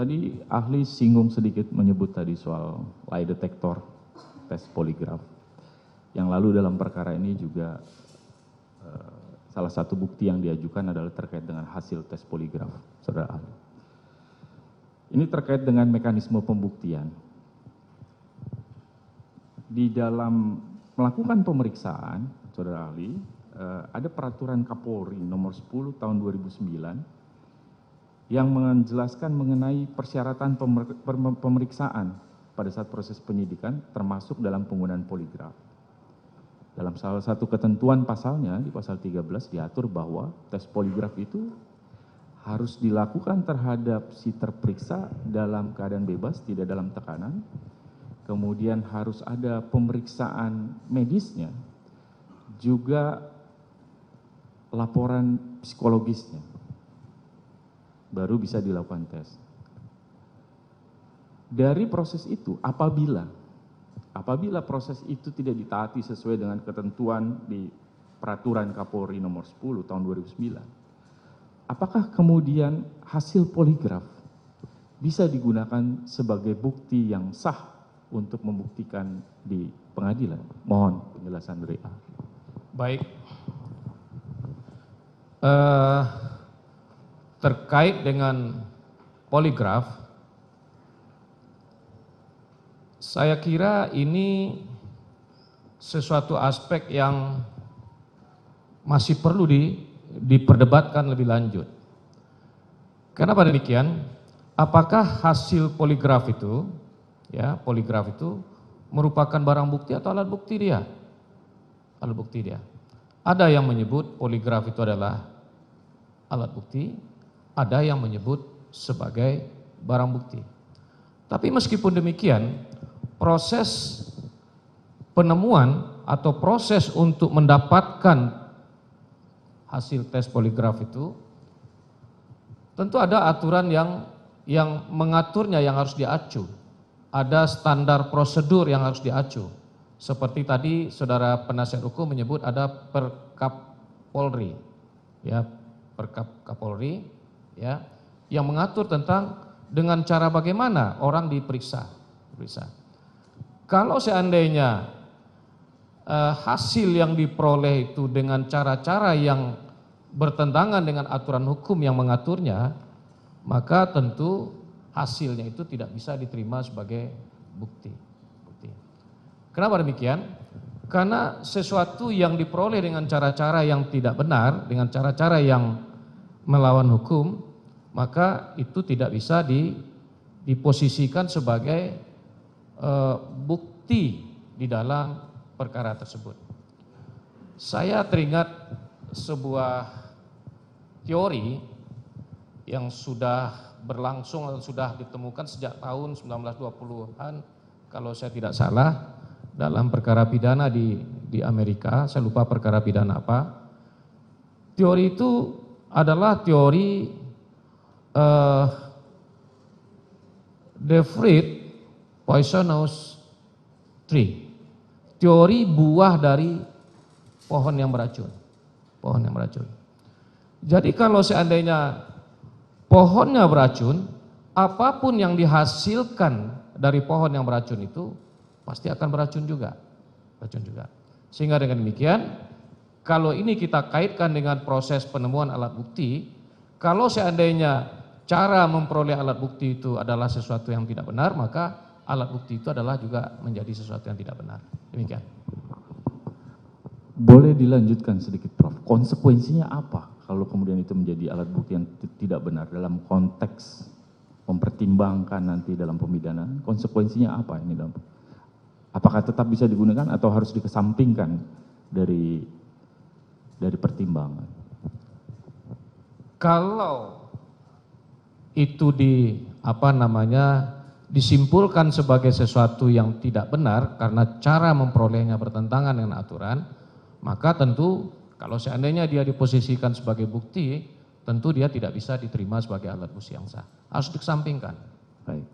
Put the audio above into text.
Tadi ahli singgung sedikit menyebut tadi soal lie detector, tes poligraf. Yang lalu dalam perkara ini juga salah satu bukti yang diajukan adalah terkait dengan hasil tes poligraf, saudara ahli. Ini terkait dengan mekanisme pembuktian. Di dalam melakukan pemeriksaan, saudara ahli, ada peraturan Kapolri nomor 10 tahun 2009 yang menjelaskan mengenai persyaratan pemeriksaan pada saat proses penyidikan termasuk dalam penggunaan poligraf. Dalam salah satu ketentuan pasalnya di pasal 13 diatur bahwa tes poligraf itu harus dilakukan terhadap si terperiksa dalam keadaan bebas, tidak dalam tekanan. Kemudian harus ada pemeriksaan medisnya, juga laporan psikologisnya, baru bisa dilakukan tes. Dari proses itu, apabila proses itu tidak ditaati sesuai dengan ketentuan di peraturan Kapolri nomor 10 tahun 2009, apakah kemudian hasil poligraf bisa digunakan sebagai bukti yang sah untuk membuktikan di pengadilan? Mohon penjelasan dari ahli. Baik. Terkait dengan poligraf, saya kira ini sesuatu aspek yang masih perlu diperdebatkan lebih lanjut. Kenapa demikian? Apakah hasil poligraf itu, merupakan barang bukti atau alat bukti dia? Alat bukti dia. Ada yang menyebut poligraf itu adalah alat bukti, ada yang menyebut sebagai barang bukti. Tapi meskipun demikian, proses penemuan atau proses untuk mendapatkan hasil tes poligraf itu tentu ada aturan yang mengaturnya, yang harus diacu. Ada standar prosedur yang harus diacu. Seperti tadi saudara penasihat hukum menyebut ada Perkap Polri, Perkap Kapolri, yang mengatur tentang dengan cara bagaimana orang diperiksa. Kalau seandainya hasil yang diperoleh itu dengan cara-cara yang bertentangan dengan aturan hukum yang mengaturnya, maka tentu hasilnya itu tidak bisa diterima sebagai bukti. Kenapa demikian? Karena sesuatu yang diperoleh dengan cara-cara yang tidak benar, dengan cara-cara yang melawan hukum, maka itu tidak bisa diposisikan sebagai bukti di dalam perkara tersebut. Saya teringat sebuah teori yang sudah berlangsung atau sudah ditemukan sejak tahun 1920-an kalau saya tidak salah, dalam perkara pidana di Amerika. Saya lupa perkara pidana apa. Teori itu adalah teori the fruit poisonous tree, teori buah dari pohon yang beracun. Jadi kalau seandainya pohonnya beracun, apapun yang dihasilkan dari pohon yang beracun itu pasti akan beracun juga. Sehingga dengan demikian, kalau ini kita kaitkan dengan proses penemuan alat bukti, kalau seandainya cara memperoleh alat bukti itu adalah sesuatu yang tidak benar, maka alat bukti itu adalah juga menjadi sesuatu yang tidak benar. Demikian. Boleh dilanjutkan sedikit, Prof. Konsekuensinya apa kalau kemudian itu menjadi alat bukti yang tidak benar dalam konteks mempertimbangkan nanti dalam pemidanaan? Konsekuensinya apa ini dalam? Apakah tetap bisa digunakan atau harus dikesampingkan dari pertimbangan? Kalau itu disimpulkan sebagai sesuatu yang tidak benar karena cara memperolehnya bertentangan dengan aturan, maka tentu kalau seandainya dia diposisikan sebagai bukti, tentu dia tidak bisa diterima sebagai alat bukti yang sah. Harus dikesampingkan. Baik.